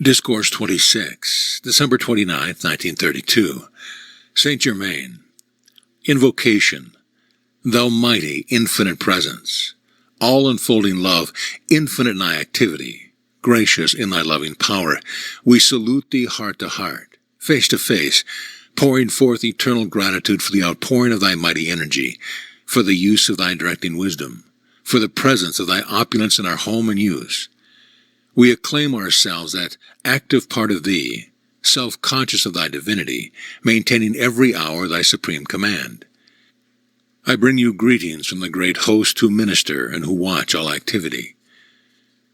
Discourse 26, December 29, 1932. St. Germain. Invocation. Thou mighty, infinite presence, all-enfolding love, infinite in thy activity, gracious in thy loving power, we salute thee heart to heart, face to face, pouring forth eternal gratitude for the outpouring of thy mighty energy, for the use of thy directing wisdom, for the presence of thy opulence in our home and use. We acclaim ourselves that active part of thee, self-conscious of thy divinity, maintaining every hour thy supreme command. I bring you greetings from the great host who minister and who watch all activity.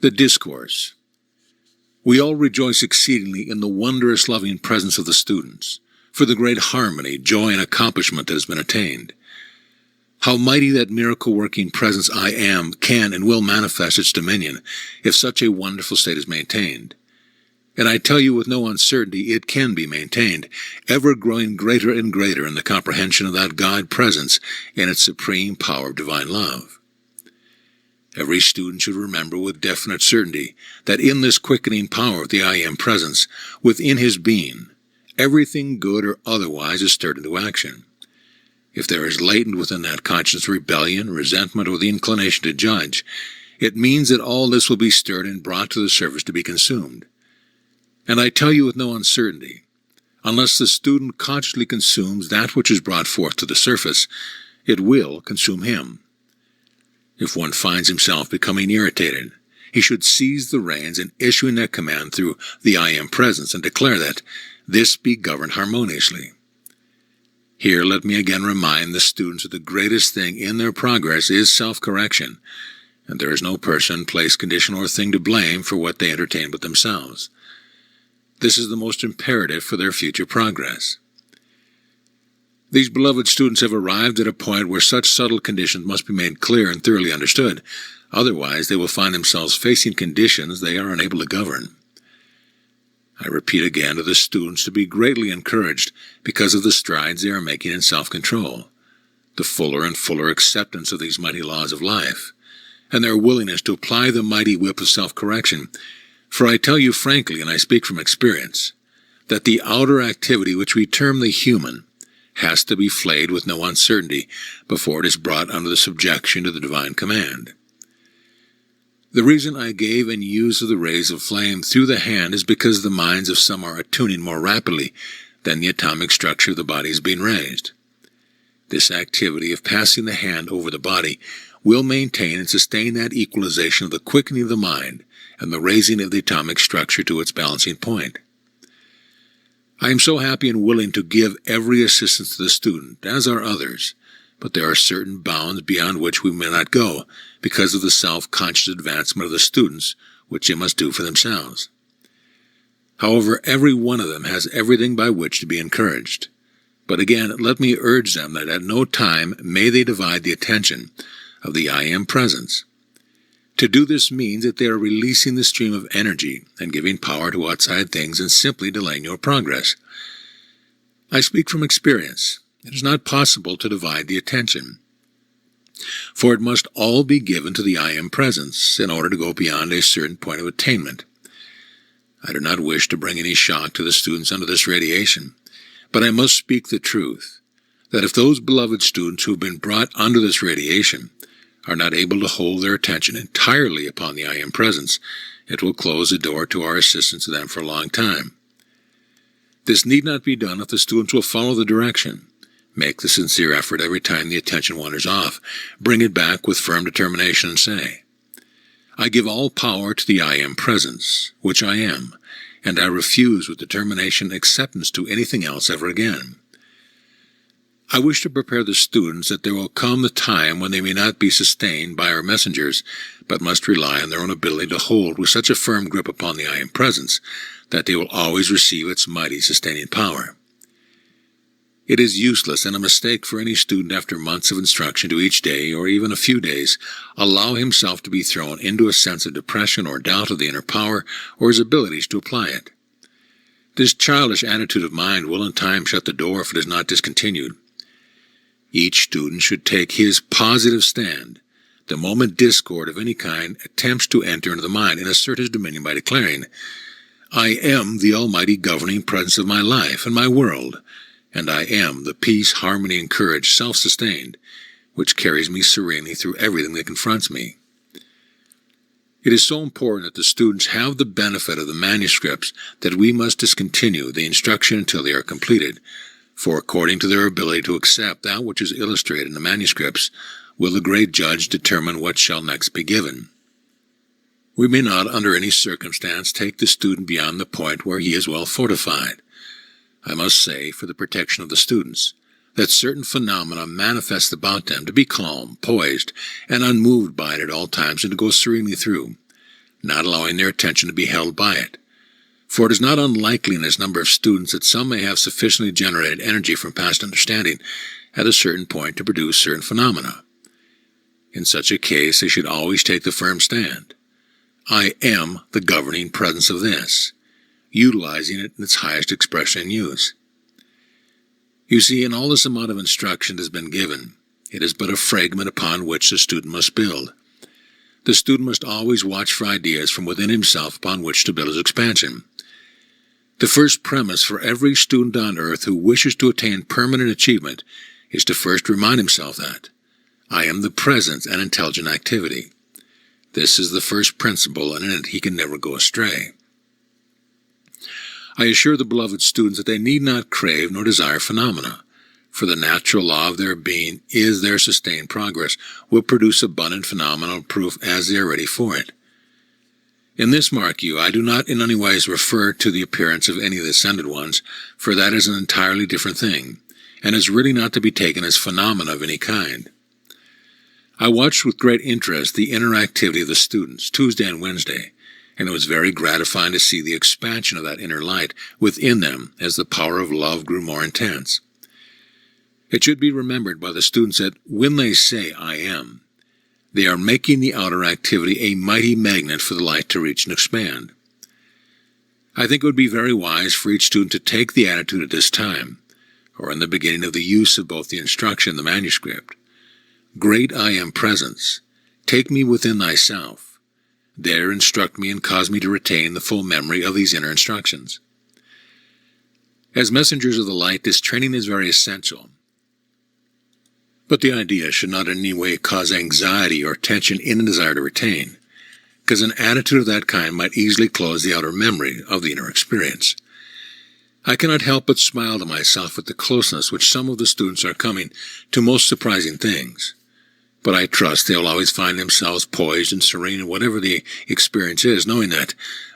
The Discourse. We all rejoice exceedingly in the wondrous loving presence of the students, for the great harmony, joy, and accomplishment that has been attained. How mighty that miracle-working presence I Am can and will manifest its dominion if such a wonderful state is maintained. And I tell you with no uncertainty it can be maintained, ever growing greater and greater in the comprehension of that God presence in its supreme power of divine love. Every student should remember with definite certainty that in this quickening power of the I Am presence, within his being, everything good or otherwise is stirred into action. If there is latent within that conscience rebellion, resentment, or the inclination to judge, it means that all this will be stirred and brought to the surface to be consumed. And I tell you with no uncertainty, unless the student consciously consumes that which is brought forth to the surface, it will consume him. If one finds himself becoming irritated, he should seize the reins and issuing that command through the I Am presence and declare that this be governed harmoniously. Here let me again remind the students that the greatest thing in their progress is self-correction, and there is no person, place, condition, or thing to blame for what they entertain but themselves. This is the most imperative for their future progress. These beloved students have arrived at a point where such subtle conditions must be made clear and thoroughly understood. Otherwise, they will find themselves facing conditions they are unable to govern. I repeat again to the students to be greatly encouraged because of the strides they are making in self-control, the fuller and fuller acceptance of these mighty laws of life, and their willingness to apply the mighty whip of self-correction. For I tell you frankly, and I speak from experience, that the outer activity which we term the human has to be flayed with no uncertainty before it is brought under the subjection to the divine command. The reason I gave and used of the rays of flame through the hand is because the minds of some are attuning more rapidly than the atomic structure of the body is being raised. This activity of passing the hand over the body will maintain and sustain that equalization of the quickening of the mind and the raising of the atomic structure to its balancing point. I am so happy and willing to give every assistance to the student, as are others, but there are certain bounds beyond which we may not go because of the self-conscious advancement of the students, which they must do for themselves. However, every one of them has everything by which to be encouraged. But again, let me urge them that at no time may they divide the attention of the I Am presence. To do this means that they are releasing the stream of energy and giving power to outside things and simply delaying your progress. I speak from experience. It is not possible to divide the attention, for it must all be given to the I Am presence in order to go beyond a certain point of attainment. I do not wish to bring any shock to the students under this radiation, but I must speak the truth, that if those beloved students who have been brought under this radiation are not able to hold their attention entirely upon the I Am presence, it will close the door to our assistance to them for a long time. This need not be done if the students will follow the direction. Make the sincere effort every time the attention wanders off. Bring it back with firm determination and say, I give all power to the I Am presence, which I am, and I refuse with determination acceptance to anything else ever again. I wish to prepare the students that there will come the time when they may not be sustained by our messengers, but must rely on their own ability to hold with such a firm grip upon the I Am presence that they will always receive its mighty sustaining power. It is useless and a mistake for any student after months of instruction to each day, or even a few days, allow himself to be thrown into a sense of depression or doubt of the inner power or his abilities to apply it. This childish attitude of mind will in time shut the door if it is not discontinued. Each student should take his positive stand the moment discord of any kind attempts to enter into the mind and assert his dominion by declaring, I am the almighty governing presence of my life and my world, and I am the peace, harmony, and courage, self-sustained, which carries me serenely through everything that confronts me. It is so important that the students have the benefit of the manuscripts that we must discontinue the instruction until they are completed, for according to their ability to accept that which is illustrated in the manuscripts, will the great judge determine what shall next be given. We may not, under any circumstance, take the student beyond the point where he is well fortified. I must say, for the protection of the students, that certain phenomena manifest about them to be calm, poised, and unmoved by it at all times, and to go serenely through, not allowing their attention to be held by it. For it is not unlikely in this number of students that some may have sufficiently generated energy from past understanding at a certain point to produce certain phenomena. In such a case, they should always take the firm stand. I am the governing presence of this, utilizing it in its highest expression and use. You see, in all this amount of instruction that has been given, it is but a fragment upon which the student must build. The student must always watch for ideas from within himself upon which to build his expansion. The first premise for every student on earth who wishes to attain permanent achievement is to first remind himself that I am the presence and intelligent activity. This is the first principle, and in it he can never go astray. I assure the beloved students that they need not crave nor desire phenomena, for the natural law of their being is their sustained progress, will produce abundant phenomenal proof as they are ready for it. In this, mark you, I do not in any ways refer to the appearance of any of the ascended ones, for that is an entirely different thing, and is really not to be taken as phenomena of any kind. I watched with great interest the interactivity of the students Tuesday and Wednesday, and it was very gratifying to see the expansion of that inner light within them as the power of love grew more intense. It should be remembered by the students that when they say I am, they are making the outer activity a mighty magnet for the light to reach and expand. I think it would be very wise for each student to take the attitude at this time, or in the beginning of the use of both the instruction and the manuscript. Great I am presence, take me within thyself. There instruct me and cause me to retain the full memory of these inner instructions. As messengers of the light, this training is very essential. But the idea should not in any way cause anxiety or tension in a desire to retain, because an attitude of that kind might easily close the outer memory of the inner experience. I cannot help but smile to myself at the closeness which some of the students are coming to most surprising things. But I trust they'll always find themselves poised and serene in whatever the experience is, knowing that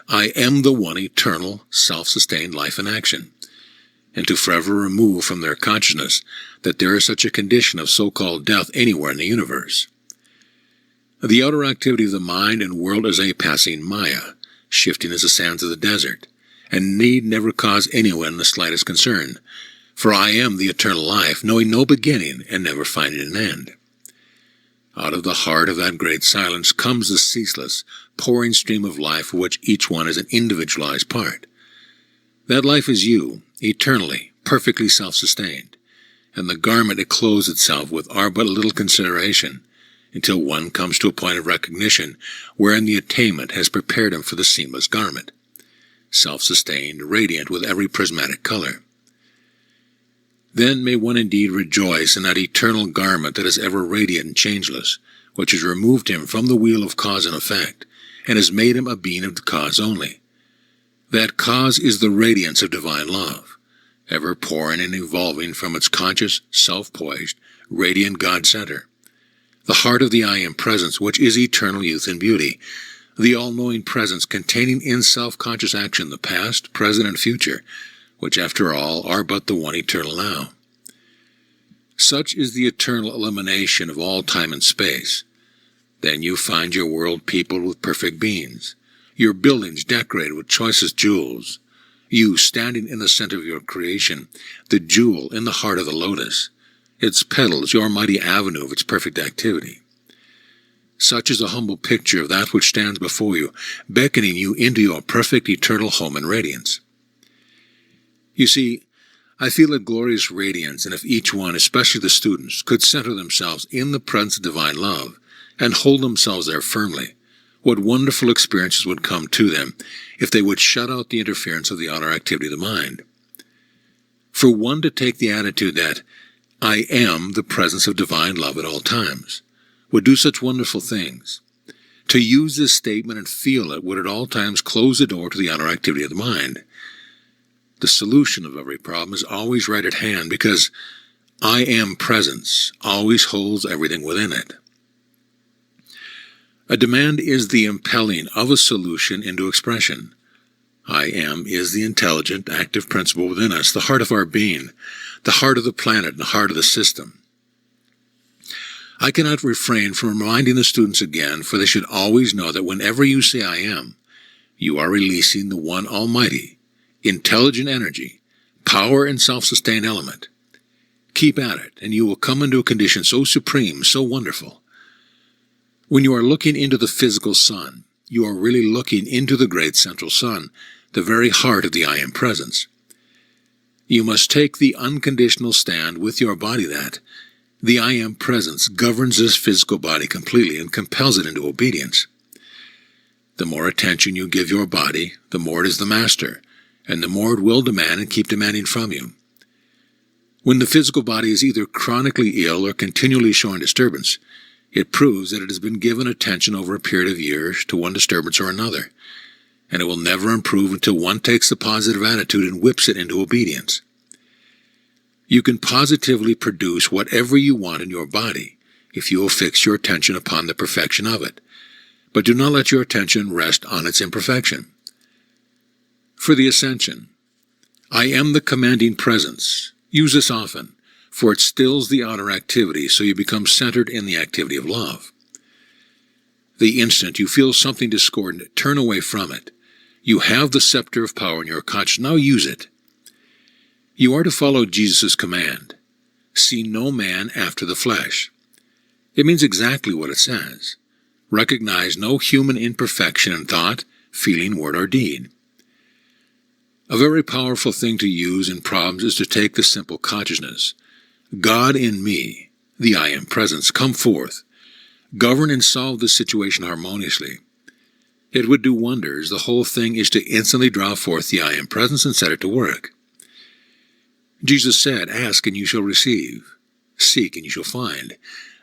I am the one eternal, self-sustained life in action, and to forever remove from their consciousness that there is such a condition of so-called death anywhere in the universe. The outer activity of the mind and world is a passing maya, shifting as the sands of the desert, and need never cause anyone the slightest concern, for I am the eternal life, knowing no beginning and never finding an end. Out of the heart of that great silence comes the ceaseless, pouring stream of life of which each one is an individualized part. That life is you, eternally, perfectly self-sustained, and the garment it clothes itself with are but a little consideration, until one comes to a point of recognition wherein the attainment has prepared him for the seamless garment, self-sustained, radiant with every prismatic color. Then may one indeed rejoice in that eternal garment that is ever radiant and changeless, which has removed him from the wheel of cause and effect, and has made him a being of the cause only. That cause is the radiance of divine love, ever pouring and evolving from its conscious, self-poised, radiant God-center. The heart of the I Am presence, which is eternal youth and beauty, the all-knowing presence containing in self-conscious action the past, present, and future, which after all are but the one eternal now. Such is the eternal elimination of all time and space. Then you find your world peopled with perfect beings, your buildings decorated with choicest jewels, you standing in the center of your creation, the jewel in the heart of the lotus, its petals your mighty avenue of its perfect activity. Such is a humble picture of that which stands before you, beckoning you into your perfect eternal home and radiance. You see, I feel a glorious radiance, and if each one, especially the students, could center themselves in the presence of divine love and hold themselves there firmly, What wonderful experiences would come to them if they would shut out the interference of the outer activity of the mind. For one to take the attitude that I am the presence of divine love at all times would do such wonderful things. To use this statement and feel it would at all times close the door to the outer activity of the mind. The solution of every problem is always right at hand because I am presence always holds everything within it. A demand is the impelling of a solution into expression. I am is the intelligent, active principle within us, the heart of our being, the heart of the planet, and the heart of the system. I cannot refrain from reminding the students again, for they should always know that whenever you say I am, you are releasing the one almighty, intelligent energy, power and self-sustained element. Keep at it, and you will come into a condition so supreme, so wonderful. When you are looking into the physical sun, you are really looking into the great central sun, the very heart of the I am presence. You must take the unconditional stand with your body that the I am presence governs this physical body completely and compels it into obedience. The more attention you give your body, the more it is the master, and the more it will demand and keep demanding from you. When the physical body is either chronically ill or continually showing disturbance, it proves that it has been given attention over a period of years to one disturbance or another, and it will never improve until one takes the positive attitude and whips it into obedience. You can positively produce whatever you want in your body if you will fix your attention upon the perfection of it, but do not let your attention rest on its imperfection. For the ascension, I am the commanding presence. Use this often, for it stills the outer activity so you become centered in the activity of love. The instant you feel something discordant, turn away from it. You have the scepter of power in your conscience. Now use it. You are to follow Jesus' command. See no man after the flesh. It means exactly what it says. Recognize no human imperfection in thought, feeling, word, or deed. A very powerful thing to use in problems is to take the simple consciousness. God in me, the I am presence, come forth. Govern and solve the situation harmoniously. It would do wonders. The whole thing is to instantly draw forth the I am presence and set it to work. Jesus said, ask and you shall receive. Seek and you shall find.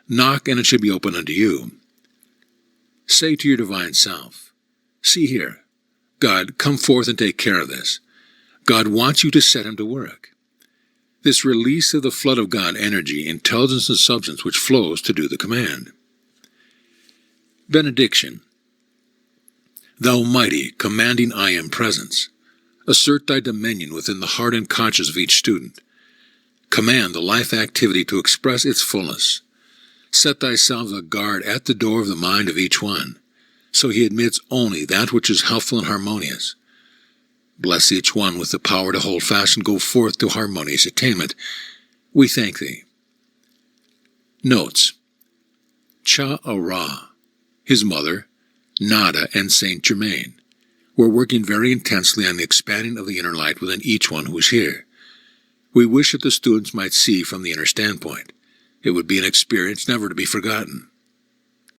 Knock and it shall be opened unto you. Say to your divine self, see here, God, come forth and take care of this. God wants you to set him to work. This release of the flood of God energy, intelligence, and substance which flows to do the command. Benediction. Thou mighty, commanding I am presence, assert thy dominion within the heart and conscience of each student. Command the life activity to express its fullness. Set thyself a guard at the door of the mind of each one, so he admits only that which is helpful and harmonious. Bless each one with the power to hold fast and go forth to harmonious attainment. We thank thee. Notes. Cha-Ra, his mother, Nada, and Saint Germain were working very intensely on the expanding of the inner light within each one who is here. We wish that the students might see from the inner standpoint. It would be an experience never to be forgotten.